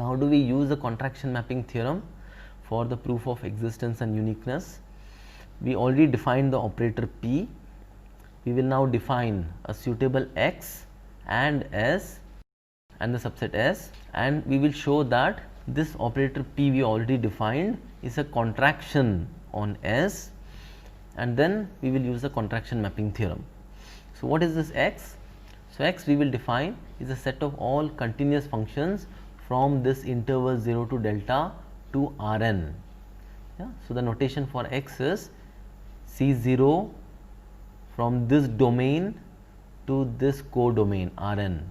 So how do we use the contraction mapping theorem for the proof of existence and uniqueness? We already defined the operator P. We will now define a suitable X and S and the subset S, and we will show that this operator P we already defined is a contraction on S, and then we will use the contraction mapping theorem. So what is this X? So X we will define is a set of all continuous functions from this interval 0 to delta to Rn. Yeah? So the notation for X is C0 from this domain to this codomain Rn.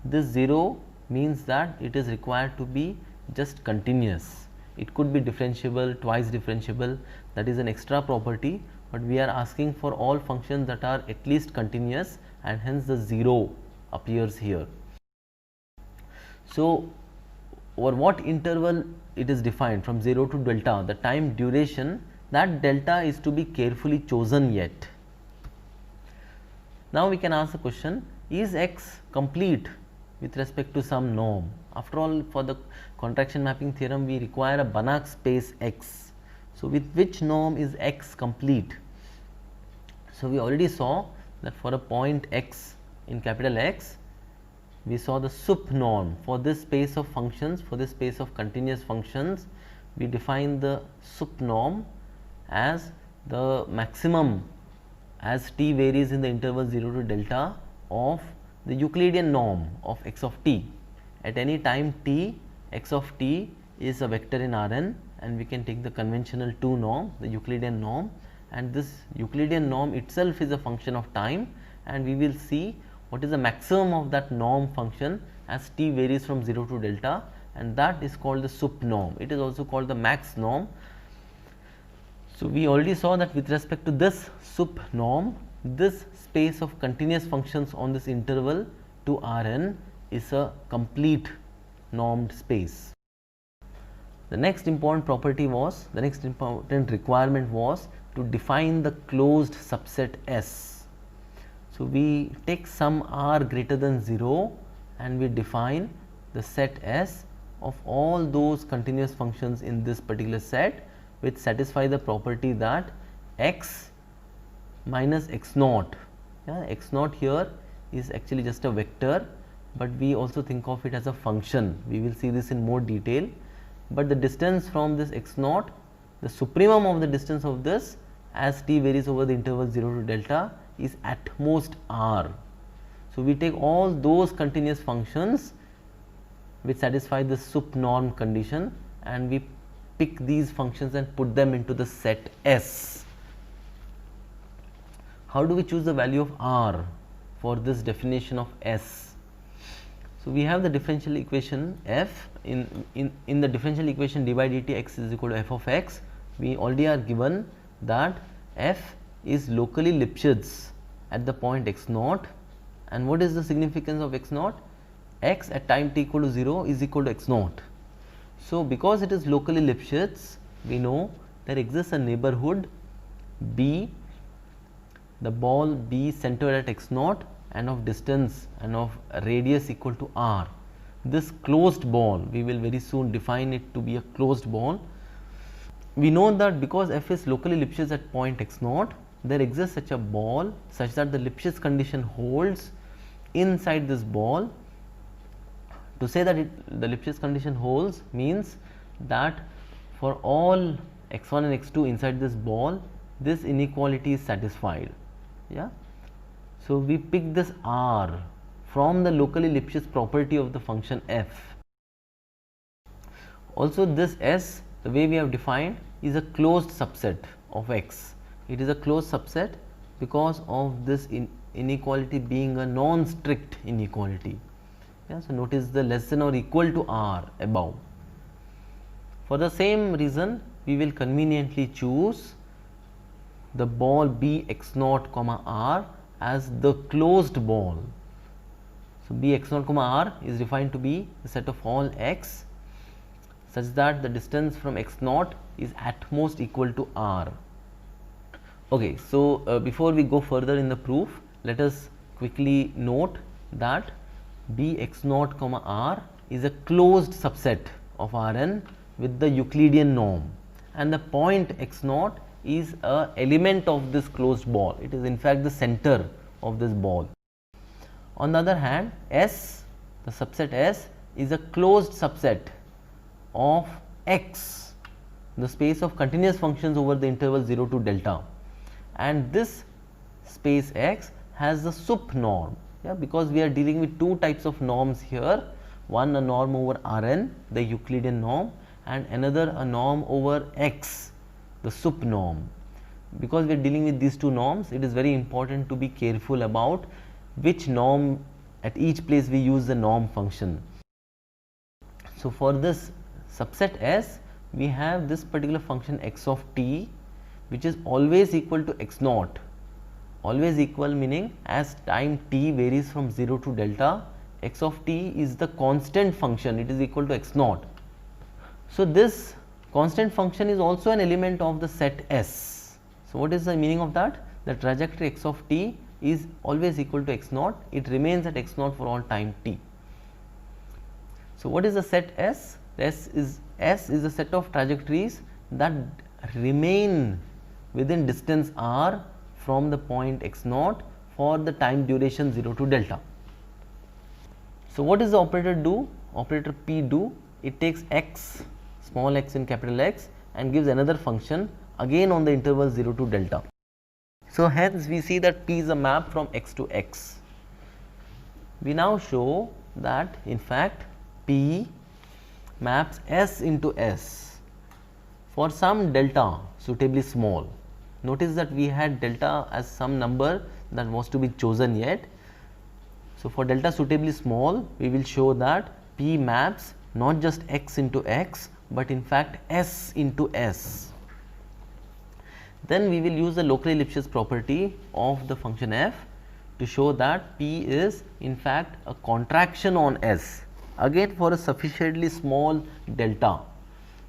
This 0 means that it is required to be just continuous. It could be differentiable, twice differentiable, that is an extra property, but we are asking for all functions that are at least continuous, and hence the 0 appears here. So over what interval it is defined from 0 to delta, the time duration, that delta is to be carefully chosen yet. Now we can ask the question, is X complete with respect to some norm? After all, for the contraction mapping theorem we require a Banach space X. So with which norm is X complete? So we already saw that for a point X in capital X, we saw the sup norm for this space of functions, for this space of continuous functions, we define the sup norm as the maximum as t varies in the interval 0 to delta of the Euclidean norm of x of t. At any time t, x of t is a vector in Rn, and we can take the conventional 2 norm, the Euclidean norm, and this Euclidean norm itself is a function of time, and we will see what is the maximum of that norm function as t varies from 0 to delta, and that is called the sup norm. It is also called the max norm. So we already saw that with respect to this sup norm, this space of continuous functions on this interval to Rn is a complete normed space. The next important property was, the next important requirement was to define the closed subset S. So we take some r greater than 0 and we define the set S of all those continuous functions in this particular set which satisfy the property that x minus x naught, x naught here is actually just a vector, but we also think of it as a function. We will see this in more detail, but the distance from this x naught, the supremum of the distance of this as t varies over the interval 0 to delta is at most r. So we take all those continuous functions which satisfy the sup norm condition and we pick these functions and put them into the set S. How do we choose the value of r for this definition of S? So we have the differential equation f. In the differential equation dy dt x is equal to f of x, we already are given that f is locally Lipschitz at the point x naught, and what is the significance of x naught? X at time t equal to 0 is equal to x naught. So because it is locally Lipschitz, we know there exists a neighborhood B, the ball B centered at x naught and of distance and of radius equal to r. This closed ball, we will very soon define it to be a closed ball. We know that because f is locally Lipschitz at point x naught, there exists such a ball such that the Lipschitz condition holds inside this ball. To say that the Lipschitz condition holds means that for all x1 and x2 inside this ball, this inequality is satisfied. Yeah. So we pick this r from the locally Lipschitz property of the function f. Also this S, the way we have defined, is a closed subset of x. It is a closed subset because of this inequality being a non-strict inequality. Yeah, so notice the less than or equal to r above. For the same reason, we will conveniently choose the ball B x naught comma r as the closed ball. So B x naught comma r is defined to be the set of all x such that the distance from x naught is at most equal to r. Okay, so before we go further in the proof, let us quickly note that B x naught comma r is a closed subset of Rn with the Euclidean norm, and the point x0 is a element of this closed ball. It is in fact the center of this ball. On the other hand, S, the subset S, is a closed subset of X, the space of continuous functions over the interval 0 to delta, and this space X has the sup norm, because we are dealing with two types of norms here, one a norm over Rn, the Euclidean norm, and another a norm over X, the sup norm. Because we are dealing with these two norms, it is very important to be careful about which norm at each place we use the norm function. So, for this subset S, we have this particular function x of t, which is always equal to x0, always equal meaning as time t varies from 0 to delta, x of t is the constant function, it is equal to x0. So, this constant function is also an element of the set S. So, what is the meaning of that? The trajectory x of t is always equal to x0, it remains at x0 for all time t. So, what is the set S? S is a set of trajectories that remain within distance r from the point x0 for the time duration 0 to delta. So, what does the operator do? Operator P do? It takes x, small x in capital X, and gives another function again on the interval 0 to delta. So, hence we see that P is a map from x to x. We now show that in fact P maps S into S for some delta suitably small. Notice that we had delta as some number that was to be chosen yet. So, for delta suitably small, we will show that P maps not just x into x, but in fact S into S. Then we will use the locally Lipschitz property of the function f to show that P is in fact a contraction on S, again for a sufficiently small delta.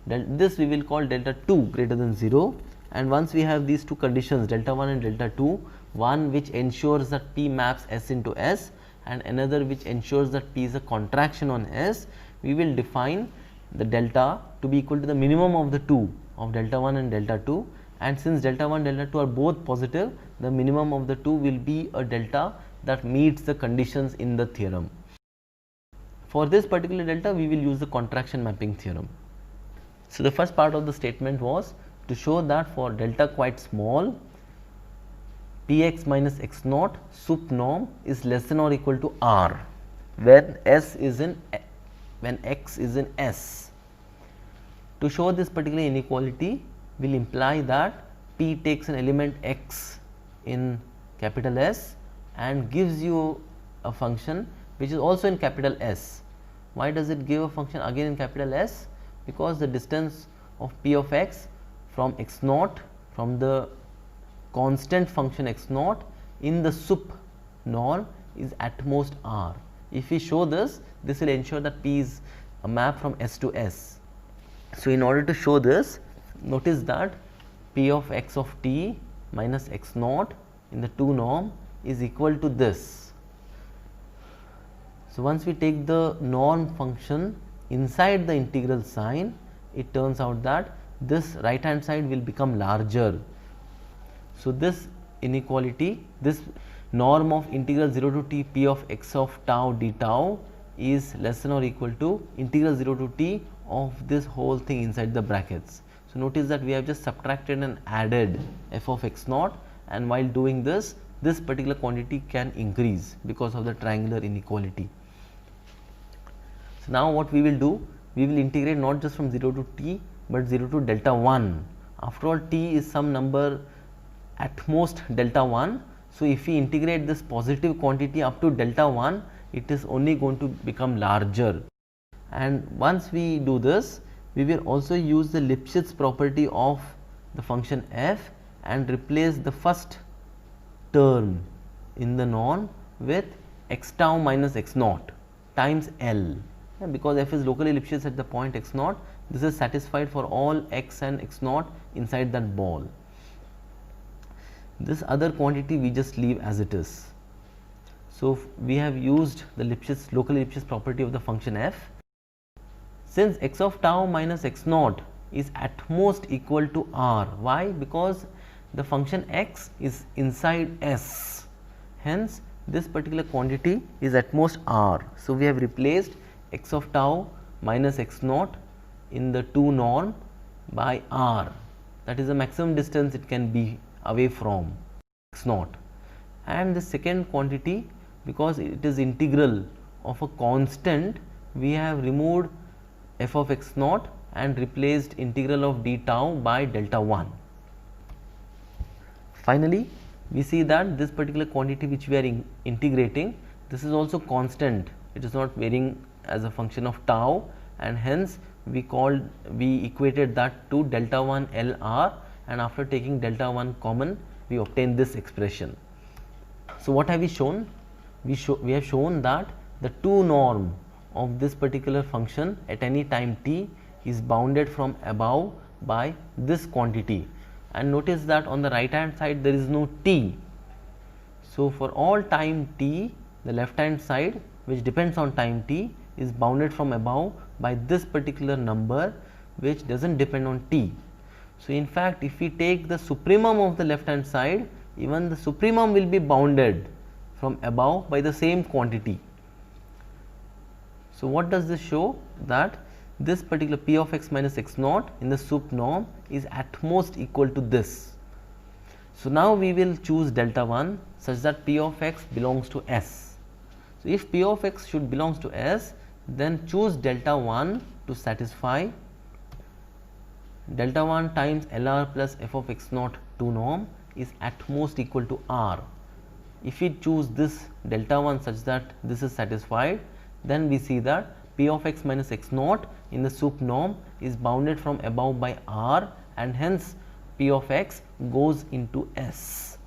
This we will call delta 2 greater than 0, and once we have these two conditions, delta 1 and delta 2, one which ensures that P maps S into S and another which ensures that P is a contraction on S, we will define the delta to be equal to the minimum of the two, of delta 1 and delta 2, and since delta 1 delta 2 are both positive, the minimum of the two will be a delta that meets the conditions in the theorem. For this particular delta, we will use the contraction mapping theorem. So, the first part of the statement was to show that for delta quite small, Px minus x0 sup norm is less than or equal to R when S is in, when x is in S. To show this particular inequality will imply that P takes an element x in capital S and gives you a function which is also in capital S. Why does it give a function again in capital S? Because the distance of P of x from x0, from the constant function x0 in the sup norm is at most R. If we show this, this will ensure that P is a map from S to S. So, in order to show this, notice that P of x of t minus x0 in the 2 norm is equal to this. So, once we take the norm function inside the integral sign, it turns out that this right hand side will become larger. So, this inequality, this norm of integral 0 to t P of x of tau d tau is less than or equal to integral 0 to t of this whole thing inside the brackets. So, notice that we have just subtracted and added f of x0, and while doing this, this particular quantity can increase because of the triangular inequality. So, now what we will do? We will integrate not just from 0 to t, but 0 to delta 1. After all, t is some number at most delta 1. So, if we integrate this positive quantity up to delta 1, it is only going to become larger. And once we do this, we will also use the Lipschitz property of the function f and replace the first term in the norm with x tau minus x0 times L. Because f is locally Lipschitz at the point x0, this is satisfied for all x and x0 inside that ball. This other quantity we just leave as it is. So, we have used the Lipschitz, locally Lipschitz property of the function f. since x of tau minus x naught is at most equal to r. Why? Because the function x is inside S, hence this particular quantity is at most r. So, we have replaced x of tau minus x naught in the 2 norm by r, that is the maximum distance it can be away from x naught. And the second quantity, because it is integral of a constant, we have removed f of x naught and replaced integral of d tau by delta 1. Finally, we see that this particular quantity which we are integrating, this is also constant, it is not varying as a function of tau, and hence we equated that to delta 1 LR, and after taking delta 1 common, we obtain this expression. So, what have we shown? We have shown that the 2 norm of this particular function at any time t is bounded from above by this quantity, and notice that on the right hand side there is no t. So, for all time t, the left hand side which depends on time t is bounded from above by this particular number which does not depend on t. So, in fact, if we take the supremum of the left hand side, even the supremum will be bounded from above by the same quantity. So, what does this show? That this particular p of x minus x naught in the sup norm is at most equal to this. So, now we will choose delta 1 such that p of x belongs to S. So, if p of x should belongs to S, then choose delta 1 to satisfy delta 1 times LR plus f of x naught 2 norm is at most equal to R. If we choose this delta 1 such that this is satisfied, then we see that p of x minus x naught in the sup norm is bounded from above by R, and hence p of x goes into S.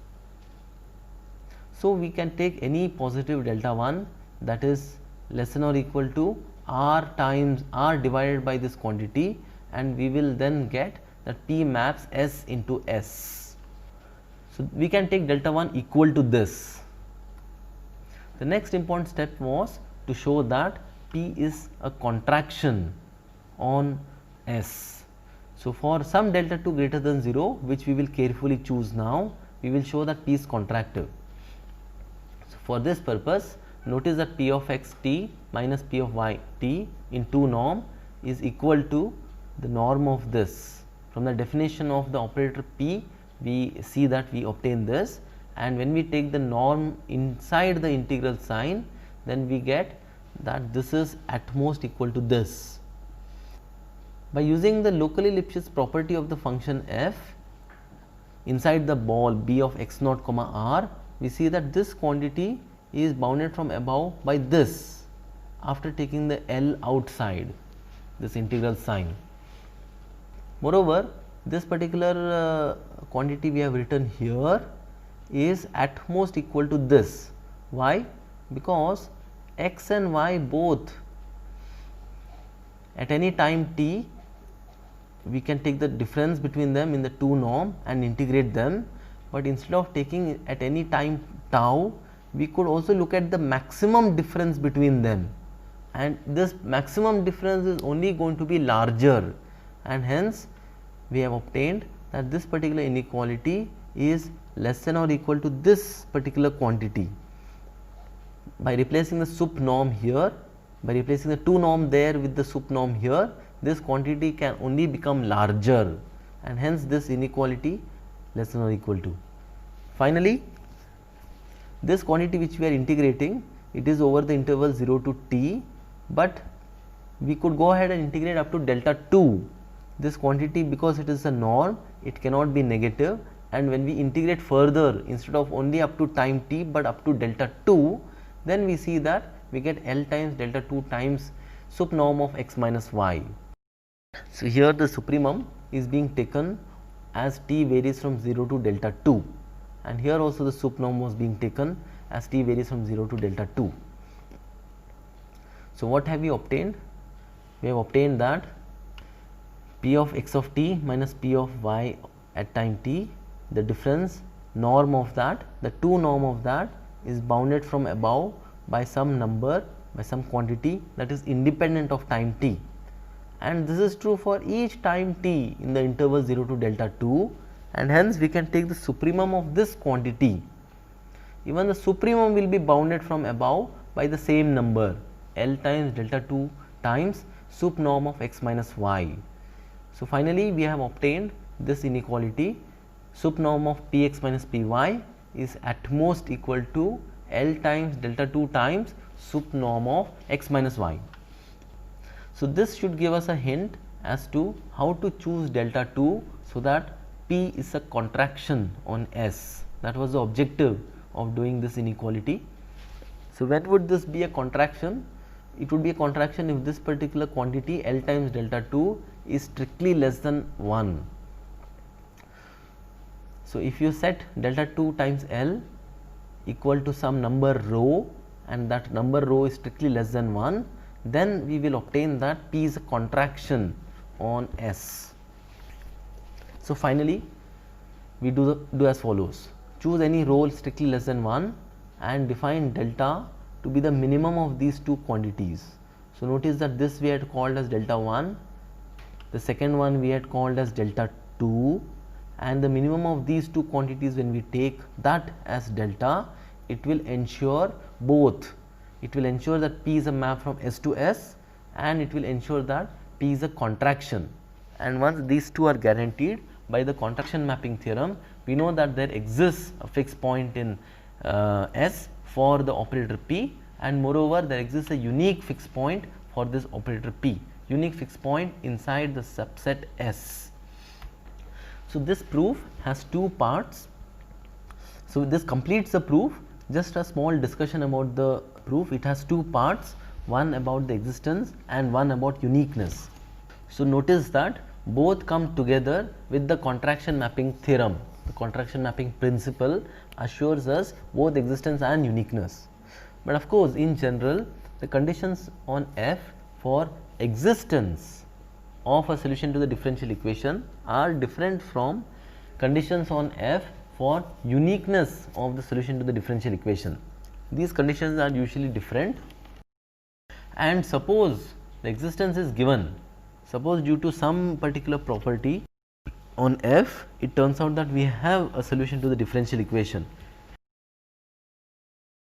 So, we can take any positive delta 1, that is less than or equal to R times R divided by this quantity, and we will then get that p maps S into S. So, we can take delta 1 equal to this. The next important step was to show that p is a contraction on S. So, for some delta 2 greater than 0, which we will carefully choose now, we will show that p is contractive. So, for this purpose, notice that p of x t minus p of y t in 2 norm is equal to the norm of this. From the definition of the operator p, we see that we obtain this, and when we take the norm inside the integral sign, then we get that this is at most equal to this. By using the locally Lipschitz property of the function f inside the ball b of x naught comma r, we see that this quantity is bounded from above by this after taking the L outside this integral sign. Moreover, this particular quantity we have written here is at most equal to this. Why? Because x and y both at any time t, we can take the difference between them in the 2 norm and integrate them, but instead of taking at any time tau, we could also look at the maximum difference between them, and this maximum difference is only going to be larger, and hence we have obtained that this particular inequality is less than or equal to this particular quantity. By replacing the sup norm here, by replacing the 2 norm there with the sup norm here, this quantity can only become larger, and hence this inequality less than or equal to. Finally, this quantity which we are integrating, it is over the interval 0 to t, but we could go ahead and integrate up to delta 2. This quantity, because it is a norm, it cannot be negative, and when we integrate further, instead of only up to time t but up to delta 2, then we see that we get L times delta 2 times sup norm of x minus y. So, here the supremum is being taken as t varies from 0 to delta 2, and here also the sup norm was being taken as t varies from 0 to delta 2. So, what have we obtained? We have obtained that p of x of t minus p of y at time t, the difference norm of that, the 2 norm of that is bounded from above by some number, by some quantity that is independent of time t. and this is true for each time t in the interval 0 to delta 2, and hence we can take the supremum of this quantity. Even the supremum will be bounded from above by the same number, L times delta 2 times sup norm of x minus y. So, finally, we have obtained this inequality. Sup norm of px minus py is at most equal to L times delta 2 times sup norm of x minus y. So, this should give us a hint as to how to choose delta 2 so that P is a contraction on S. That was the objective of doing this inequality. So, when would this be a contraction? It would be a contraction if this particular quantity L times delta 2 is strictly less than 1. So, if you set delta 2 times L equal to some number rho, and that number rho is strictly less than 1, then we will obtain that P is a contraction on S. So, finally, we do as follows: choose any rho strictly less than 1 and define delta to be the minimum of these two quantities. So, notice that this we had called as delta 1, the second one we had called as delta 2, and the minimum of these two quantities, when we take that as delta, it will ensure both. It will ensure that P is a map from S to S, and it will ensure that P is a contraction. And once these two are guaranteed by the contraction mapping theorem, we know that there exists a fixed point in S for the operator P, and moreover there exists a unique fixed point for this operator P, unique fixed point inside the subset S. So, this proof has two parts. So, this completes the proof. Just a small discussion about the proof. It has two parts, one about the existence and one about uniqueness. So, notice that both come together with the contraction mapping theorem. The contraction mapping principle assures us both existence and uniqueness. But of course, in general, the conditions on F for existence of a solution to the differential equation are different from conditions on F for uniqueness of the solution to the differential equation. These conditions are usually different, and suppose the existence is given, suppose due to some particular property on F, it turns out that we have a solution to the differential equation.